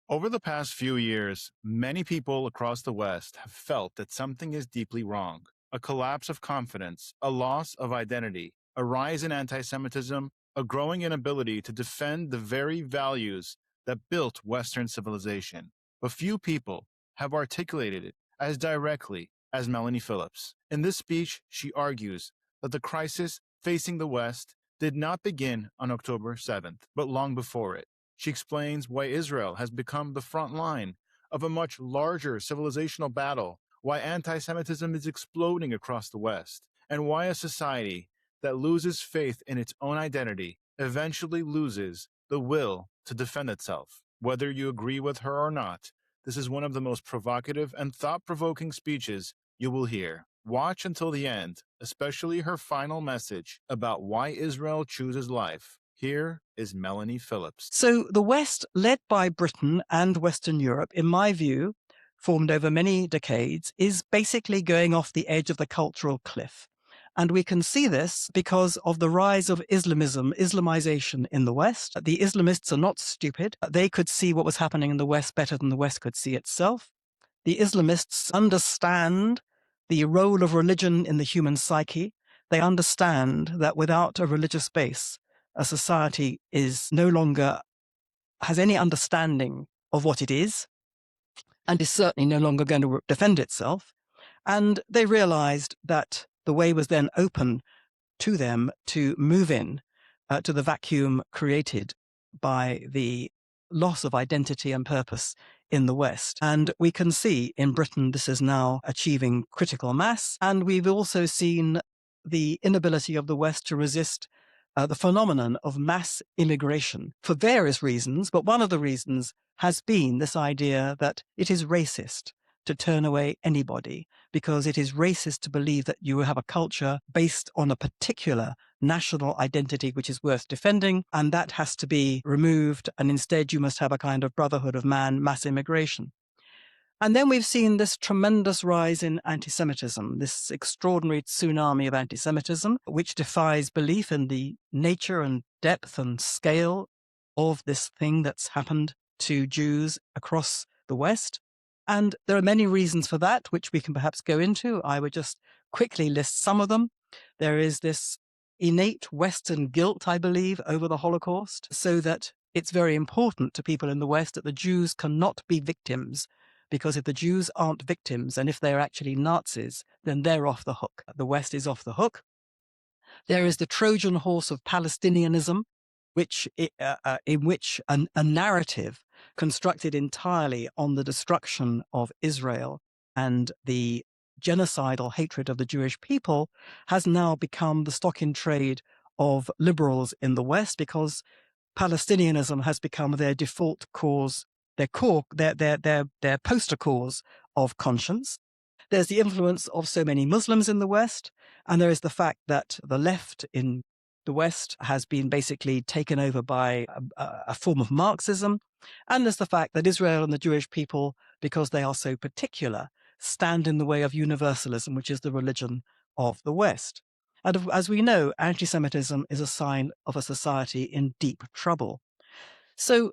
Over the past few years, many people across the West have felt that something is deeply wrong. A collapse of confidence, a loss of identity, a rise in anti-Semitism, a growing inability to defend the very values that built Western civilization. But few people have articulated it as directly as Melanie Phillips. In this speech, she argues that the crisis facing the West did not begin on October 7th, but long before it. She explains why Israel has become the front line of a much larger civilizational battle, why anti-Semitism is exploding across the West, and why a society that loses faith in its own identity eventually loses the will to defend itself. Whether you agree with her or not, this is one of the most provocative and thought-provoking speeches you will hear. Watch until the end, especially her final message about why Israel chooses life. Here is Melanie Phillips. So the West, led by Britain and Western Europe, in my view, formed over many decades, is basically going off the edge of the cultural cliff. And we can see this because of the rise of Islamism, Islamization in the West. The Islamists are not stupid. They could see what was happening in the West better than the West could see itself. The Islamists understand the role of religion in the human psyche. They understand that without a religious base, a society is no longer has any understanding of what it is and is certainly no longer going to defend itself. And they realized that the way was then open to them to move in to the vacuum created by the loss of identity and purpose in the West. And we can see in Britain this is now achieving critical mass. And we've also seen the inability of the West to resist the phenomenon of mass immigration for various reasons. But one of the reasons has been this idea that it is racist to turn away anybody, because it is racist to believe that you have a culture based on a particular national identity which is worth defending, and that has to be removed, and instead you must have a kind of brotherhood of man, mass immigration. And then we've seen this tremendous rise in anti-Semitism, this extraordinary tsunami of anti-Semitism, which defies belief in the nature and depth and scale of this thing that's happened to Jews across the West. And there are many reasons for that, which we can perhaps go into. I would just quickly list some of them. There is this innate Western guilt, I believe, over the Holocaust, so that it's very important to people in the West that the Jews cannot be victims, because if the Jews aren't victims, and if they're actually Nazis, then they're off the hook. The West is off the hook. There is the Trojan horse of Palestinianism, in which a narrative constructed entirely on the destruction of Israel and the genocidal hatred of the Jewish people has now become the stock in trade of liberals in the West, because Palestinianism has become their default cause, their poster cause of conscience. There's the influence of so many Muslims in the West, and there is the fact that the left in the West has been basically taken over by a form of Marxism. And there's the fact that Israel and the Jewish people, because they are so particular, stand in the way of universalism, which is the religion of the West. And as we know, anti-Semitism is a sign of a society in deep trouble. So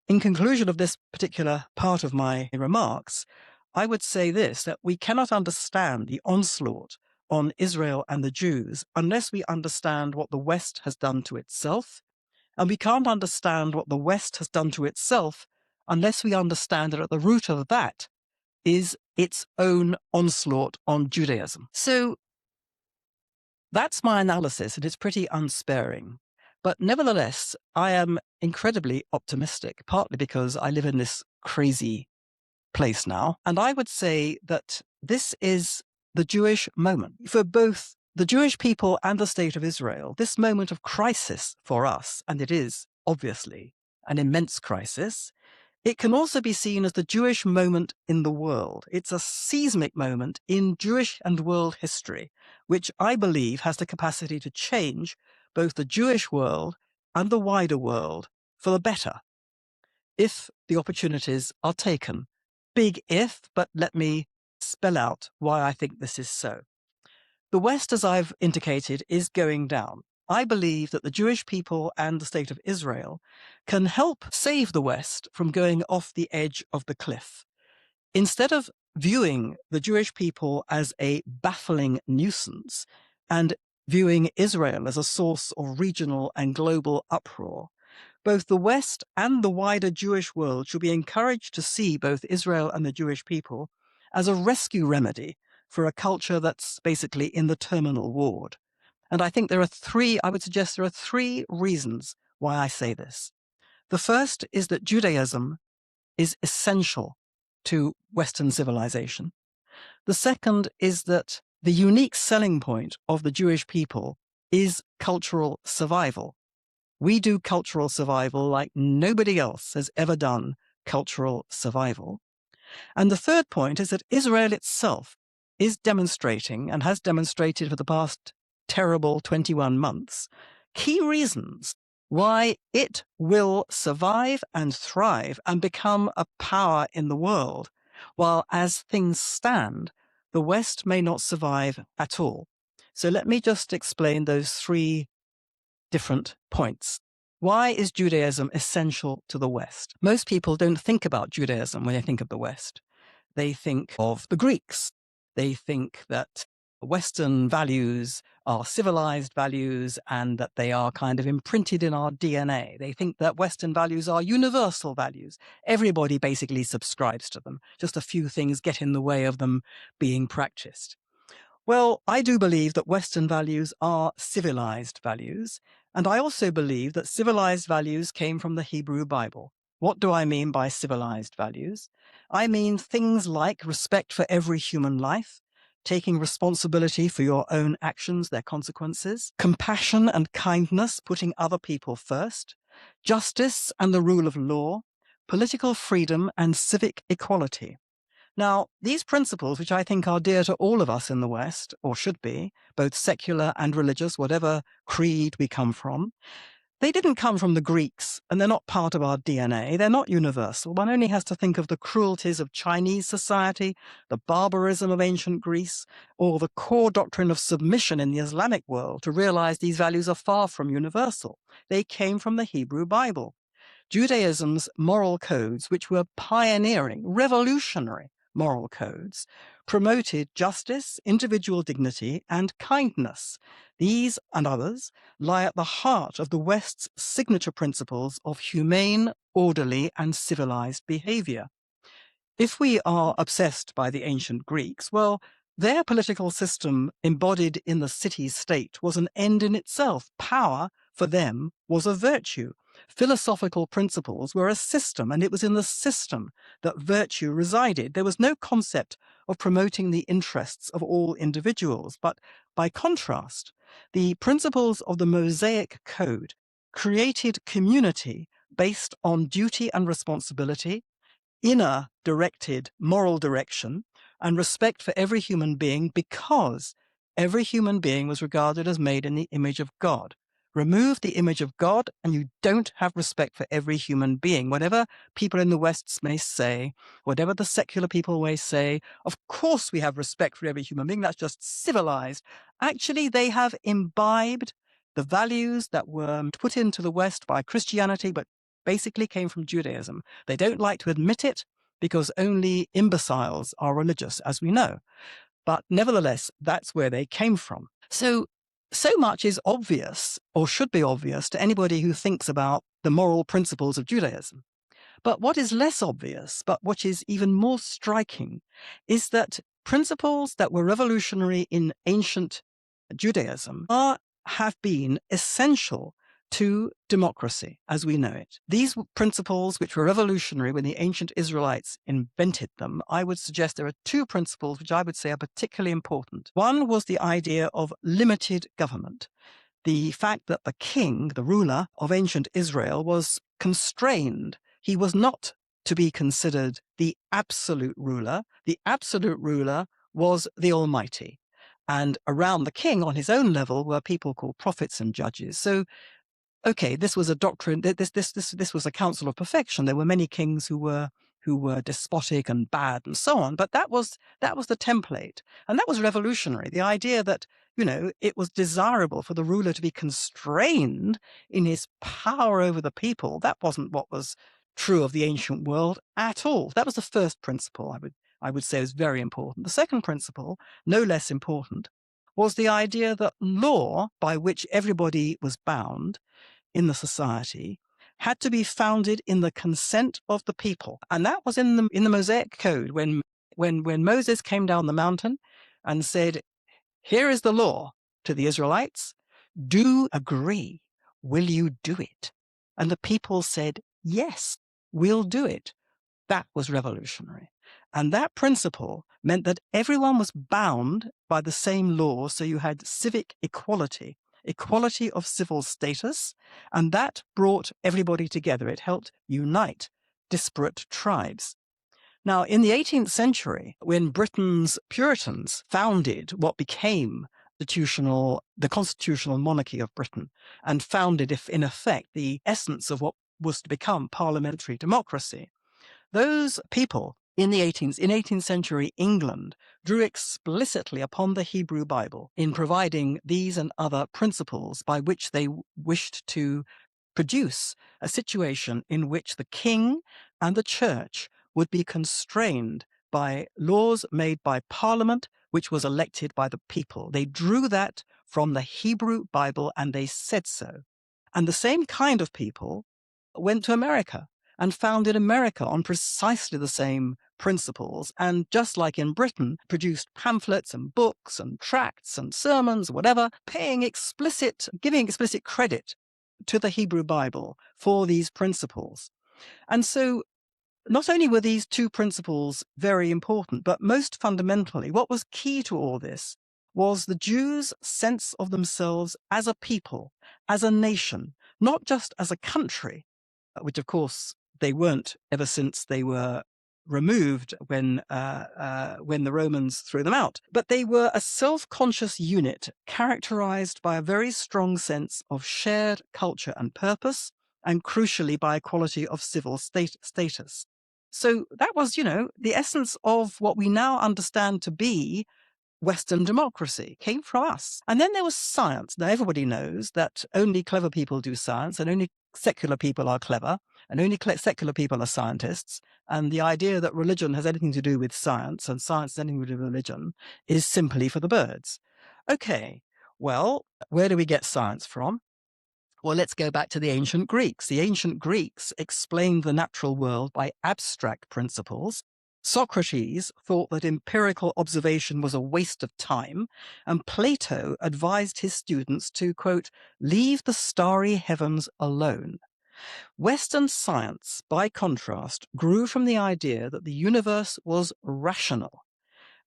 in conclusion of this particular part of my remarks, I would say this, that we cannot understand the onslaught on Israel and the Jews unless we understand what the West has done to itself. And we can't understand what the West has done to itself unless we understand that at the root of that is its own onslaught on Judaism. So that's my analysis, and it's pretty unsparing. But nevertheless, I am incredibly optimistic, partly because I live in this crazy place now. And I would say that this is the Jewish moment. For both the Jewish people and the state of Israel, this moment of crisis for us, and it is obviously an immense crisis, it can also be seen as the Jewish moment in the world. It's a seismic moment in Jewish and world history, which I believe has the capacity to change both the Jewish world and the wider world for the better, if the opportunities are taken. Big if, but let me spell out why I think this is so. The West, as I've indicated, is going down. I believe that the Jewish people and the state of Israel can help save the West from going off the edge of the cliff. Instead of viewing the Jewish people as a baffling nuisance and viewing Israel as a source of regional and global uproar, both the West and the wider Jewish world should be encouraged to see both Israel and the Jewish people as a rescue remedy for a culture that's basically in the terminal ward. And I think I would suggest there are three reasons why I say this. The first is that Judaism is essential to Western civilization. The second is that the unique selling point of the Jewish people is cultural survival. We do cultural survival like nobody else has ever done cultural survival. And the third point is that Israel itself is demonstrating and has demonstrated for the past terrible 21 months key reasons why it will survive and thrive and become a power in the world, while as things stand, the West may not survive at all. So let me just explain those three different points. Why is Judaism essential to the West? Most people don't think about Judaism when they think of the West. They think of the Greeks. They think that Western values are civilized values and that they are kind of imprinted in our DNA. They think that Western values are universal values. Everybody basically subscribes to them. Just a few things get in the way of them being practiced. Well, I do believe that Western values are civilized values, and I also believe that civilized values came from the Hebrew Bible. What do I mean by civilized values? I mean things like respect for every human life, taking responsibility for your own actions, their consequences, compassion and kindness, putting other people first, justice and the rule of law, political freedom and civic equality. Now, these principles, which I think are dear to all of us in the West, or should be, both secular and religious, whatever creed we come from, they didn't come from the Greeks, and they're not part of our DNA. They're not universal. One only has to think of the cruelties of Chinese society, the barbarism of ancient Greece, or the core doctrine of submission in the Islamic world to realize these values are far from universal. They came from the Hebrew Bible. Judaism's moral codes, which were pioneering, revolutionary moral codes, promoted justice, individual dignity, and kindness. These and others lie at the heart of the West's signature principles of humane, orderly, and civilized behavior. If we are obsessed by the ancient Greeks, well, their political system embodied in the city-state was an end in itself. Power, for them, was a virtue. Philosophical principles were a system, and it was in the system that virtue resided. There was no concept of promoting the interests of all individuals. But by contrast, the principles of the Mosaic Code created community based on duty and responsibility, inner directed moral direction, and respect for every human being, because every human being was regarded as made in the image of God. Remove the image of God and you don't have respect for every human being. Whatever people in the West may say, whatever the secular people may say, of course we have respect for every human being. That's just civilized. Actually, they have imbibed the values that were put into the West by Christianity, but basically came from Judaism. They don't like to admit it because only imbeciles are religious, as we know. But nevertheless, that's where they came from. So much is obvious, or should be obvious, to anybody who thinks about the moral principles of Judaism. But what is less obvious, but what is even more striking, is that principles that were revolutionary in ancient Judaism have been essential to democracy as we know it. These principles, which were revolutionary when the ancient Israelites invented them, I would suggest there are two principles which I would say are particularly important. One was the idea of limited government. The fact that the king, the ruler of ancient Israel, was constrained. He was not to be considered the absolute ruler. The absolute ruler was the Almighty. And around the king on his own level were people called prophets and judges. So okay, this was a doctrine. This was a council of perfection. There were many kings who were despotic and bad and so on. But that was the template, and that was revolutionary. The idea that it was desirable for the ruler to be constrained in his power over the people. That wasn't what was true of the ancient world at all. That was the first principle I would say is very important. The second principle, no less important, was the idea that law by which everybody was bound in the society had to be founded in the consent of the people. And that was in the Mosaic Code when Moses came down the mountain and said, "Here is the law to the Israelites. Do agree. Will you do it?" And the people said, "Yes, we'll do it." That was revolutionary. And that principle meant that everyone was bound by the same law. So you had civic equality, equality of civil status, and that brought everybody together. It helped unite disparate tribes. Now, in the 18th century, when Britain's Puritans founded what became the constitutional monarchy of Britain, and founded, if in effect, the essence of what was to become parliamentary democracy, those people in 18th century England drew explicitly upon the Hebrew Bible in providing these and other principles by which they wished to produce a situation in which the king and the church would be constrained by laws made by Parliament, which was elected by the people. They drew that from the Hebrew Bible and they said so. And the same kind of people went to America and founded America on precisely the same principles. And just like in Britain, produced pamphlets and books and tracts and sermons, whatever, giving explicit credit to the Hebrew Bible for these principles. And so not only were these two principles very important, but most fundamentally, what was key to all this was the Jews' sense of themselves as a people, as a nation, not just as a country, which of course they weren't ever since they were removed when the Romans threw them out. But they were a self-conscious unit characterized by a very strong sense of shared culture and purpose, and crucially by equality of civil status. So that was, the essence of what we now understand to be Western democracy, came from us. And then there was science. Now, everybody knows that only clever people do science, and only secular people are clever, and only secular people are scientists. And the idea that religion has anything to do with science and science has anything to do with religion is simply for the birds. Okay, well, where do we get science from? Well, let's go back to the ancient Greeks. The ancient Greeks explained the natural world by abstract principles. Socrates thought that empirical observation was a waste of time, and Plato advised his students to, quote, leave the starry heavens alone. Western science, by contrast, grew from the idea that the universe was rational.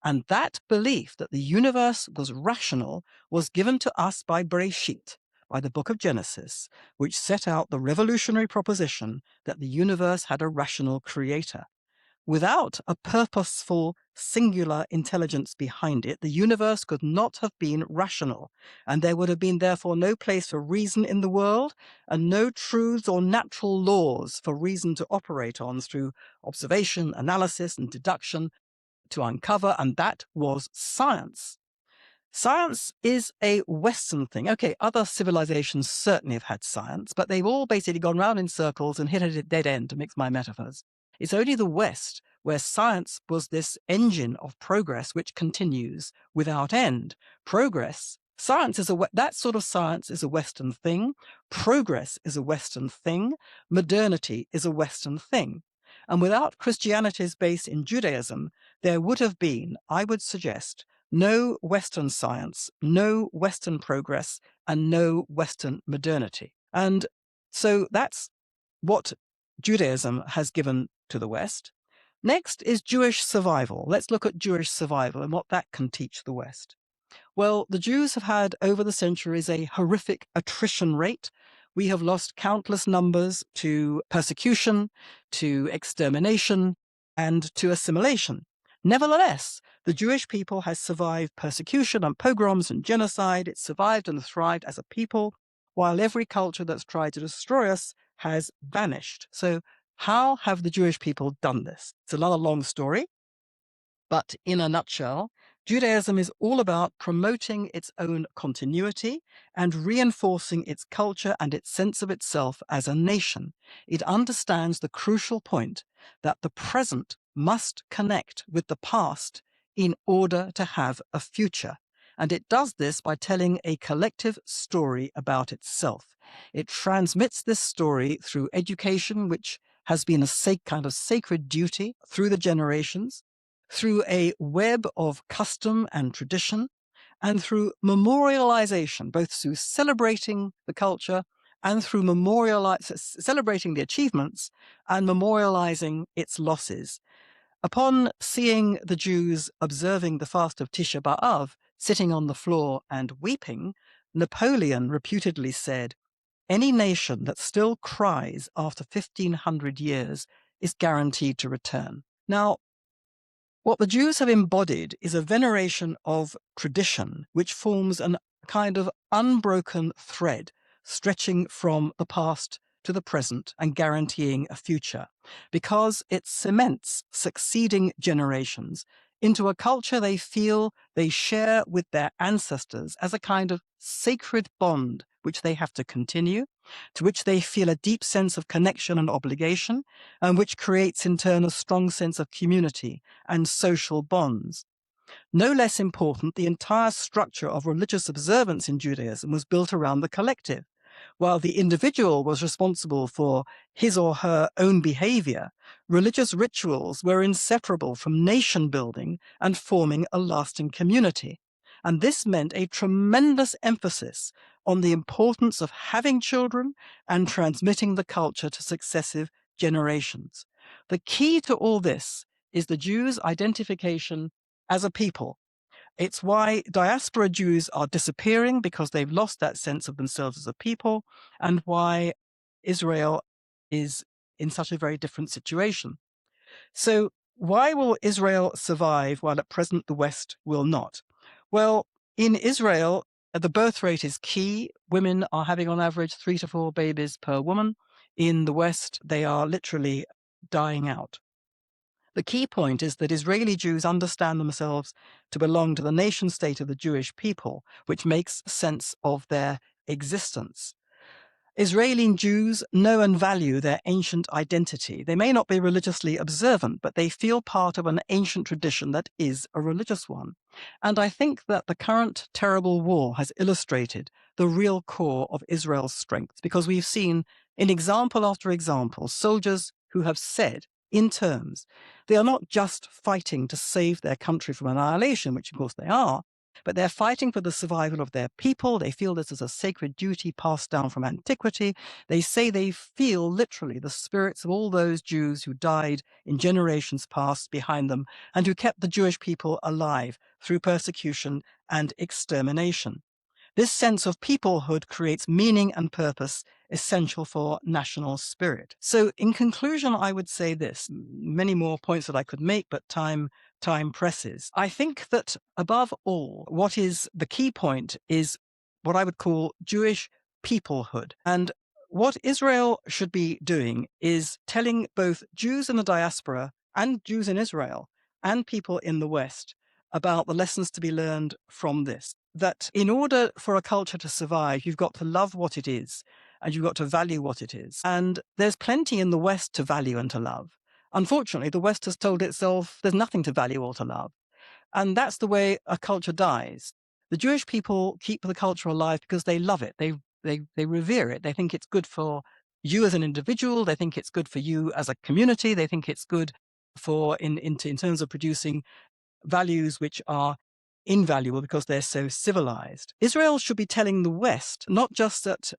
And that belief that the universe was rational was given to us by Bereshit, by the book of Genesis, which set out the revolutionary proposition that the universe had a rational creator. Without a purposeful, singular intelligence behind it, the universe could not have been rational, and there would have been therefore no place for reason in the world, and no truths or natural laws for reason to operate on through observation, analysis, and deduction to uncover, and that was science. Science is a Western thing. Okay, other civilizations certainly have had science, but they've all basically gone round in circles and hit a dead end, to mix my metaphors. It's only the West where science was this engine of progress which continues without end. That sort of science is a Western thing. Progress is a Western thing. Modernity is a Western thing. And without Christianity's base in Judaism, there would have been, I would suggest, no Western science, no Western progress, and no Western modernity. And so that's what Judaism has given to the West. Next is Jewish survival. Let's look at Jewish survival and what that can teach the West. Well, the Jews have had over the centuries a horrific attrition rate. We have lost countless numbers to persecution, to extermination, and to assimilation. Nevertheless, the Jewish people has survived persecution and pogroms and genocide. It survived and thrived as a people, while every culture that's tried to destroy us has vanished. So how have the Jewish people done this? It's another long story, but in a nutshell, Judaism is all about promoting its own continuity and reinforcing its culture and its sense of itself as a nation. It understands the crucial point that the present must connect with the past in order to have a future. And it does this by telling a collective story about itself. It transmits this story through education, which has been a kind of sacred duty through the generations, through a web of custom and tradition, and through memorialization, both through celebrating the culture and through celebrating the achievements and memorializing its losses. Upon seeing the Jews observing the fast of Tisha B'Av, sitting on the floor and weeping, Napoleon reputedly said, "Any nation that still cries after 1,500 years is guaranteed to return." Now, what the Jews have embodied is a veneration of tradition, which forms a kind of unbroken thread stretching from the past to the present and guaranteeing a future, because it cements succeeding generations into a culture they feel they share with their ancestors as a kind of sacred bond which they have to continue, to which they feel a deep sense of connection and obligation, and which creates in turn a strong sense of community and social bonds. No less important, the entire structure of religious observance in Judaism was built around the collective. While the individual was responsible for his or her own behavior, religious rituals were inseparable from nation building and forming a lasting community. And this meant a tremendous emphasis on the importance of having children and transmitting the culture to successive generations. The key to all this is the Jews' identification as a people. It's why diaspora Jews are disappearing, because they've lost that sense of themselves as a people, and why Israel is in such a very different situation. So why will Israel survive while at present the West will not? Well, in Israel, the birth rate is key. Women are having on average 3 to 4 babies per woman. In the West, they are literally dying out. The key point is that Israeli Jews understand themselves to belong to the nation state of the Jewish people, which makes sense of their existence. Israeli Jews know and value their ancient identity. They may not be religiously observant, but they feel part of an ancient tradition that is a religious one. And I think that the current terrible war has illustrated the real core of Israel's strength, because we've seen in example after example soldiers who have said, in terms, they are not just fighting to save their country from annihilation, which of course they are, but they're fighting for the survival of their people. They feel this is a sacred duty passed down from antiquity. They say they feel literally the spirits of all those Jews who died in generations past behind them and who kept the Jewish people alive through persecution and extermination. This sense of peoplehood creates meaning and purpose essential for national spirit. So in conclusion, I would say this, many more points that I could make, but time presses. I think that above all, what is the key point is what I would call Jewish peoplehood. And what Israel should be doing is telling both Jews in the diaspora and Jews in Israel and people in the West about the lessons to be learned from this. That in order for a culture to survive, you've got to love what it is and you've got to value what it is. And there's plenty in the West to value and to love. Unfortunately, the West has told itself there's nothing to value or to love. And that's the way a culture dies. The Jewish people keep the culture alive because they love it. They revere it. They think it's good for you as an individual. They think it's good for you as a community. They think it's good for in terms of producing values which are invaluable because they're so civilized. Israel should be telling the West not just that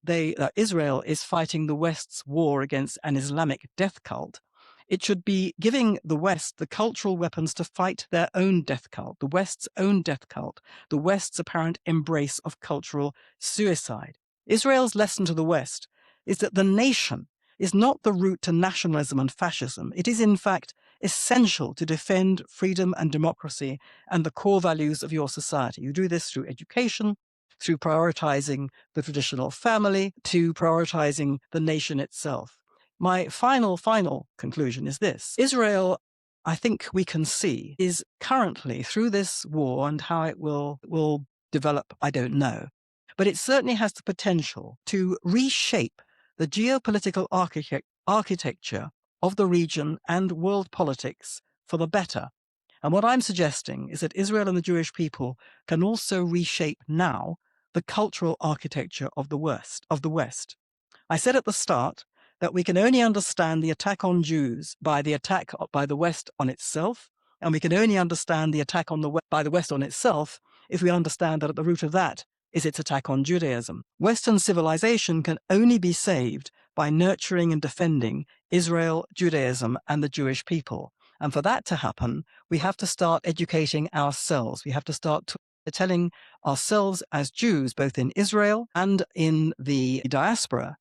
Israel is fighting the West's war against an Islamic death cult. It should be giving the West the cultural weapons to fight their own death cult, the West's own death cult, the West's apparent embrace of cultural suicide. Israel's lesson to the West is that the nation is not the route to nationalism and fascism. It is, in fact, essential to defend freedom and democracy and the core values of your society. You do this through education, through prioritizing the traditional family, to prioritizing the nation itself. My final conclusion is this. Israel I think we can see is currently through this war, and how it will develop, I don't know. But it certainly has the potential to reshape the geopolitical architecture of the region and world politics for the better. And what I'm suggesting is that Israel and the Jewish people can also reshape now the cultural architecture of the West. I said at the start that we can only understand the attack on Jews by the attack by the West on itself, and we can only understand the attack on by the West on itself if we understand that at the root of that is its attack on Judaism. Western civilization can only be saved by nurturing and defending Israel, Judaism, and the Jewish people. And for that to happen, we have to start educating ourselves. We have to start telling ourselves as Jews, both in Israel and in the diaspora,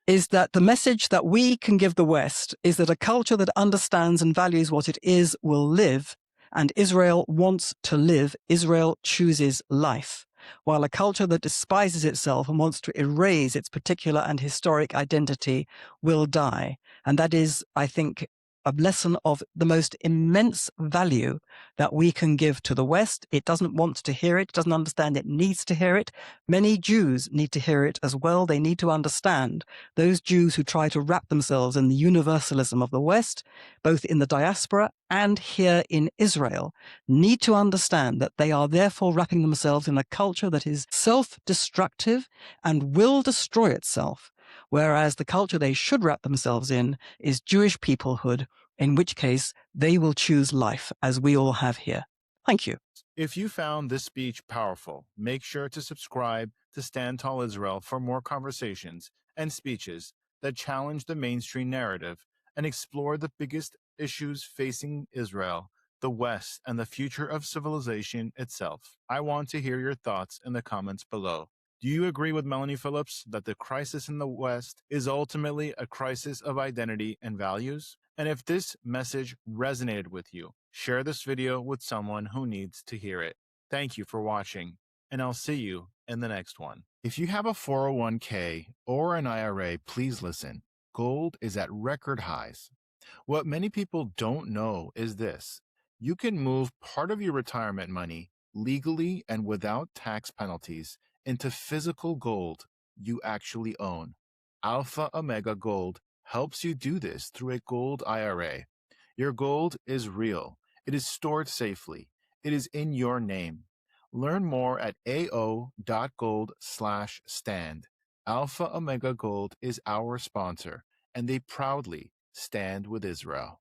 is that the message that we can give the West is that a culture that understands and values what it is will live, and Israel wants to live. Israel chooses life, while a culture that despises itself and wants to erase its particular and historic identity will die. And that is, I think, a lesson of the most immense value that we can give to the West. It doesn't want to hear it, doesn't understand it needs to hear it. Many Jews need to hear it as well. They need to understand those Jews who try to wrap themselves in the universalism of the West, both in the diaspora and here in Israel, need to understand that they are therefore wrapping themselves in a culture that is self-destructive and will destroy itself, whereas the culture they should wrap themselves in is Jewish peoplehood, in which case they will choose life, as we all have here. Thank you. If you found this speech powerful, make sure to subscribe to Stand Tall Israel for more conversations and speeches that challenge the mainstream narrative and explore the biggest issues facing Israel, the West, and the future of civilization itself. I want to hear your thoughts in the comments below. Do you agree with Melanie Phillips that the crisis in the West is ultimately a crisis of identity and values? And if this message resonated with you, share this video with someone who needs to hear it. Thank you for watching, and I'll see you in the next one. If you have a 401k or an IRA, please listen. Gold is at record highs. What many people don't know is this: you can move part of your retirement money legally and without tax penalties into physical gold you actually own. Alpha Omega Gold helps you do this through a gold IRA. Your gold is real. It is stored safely. It is in your name. Learn more at ao.gold/stand. Alpha Omega Gold is our sponsor, and they proudly stand with Israel.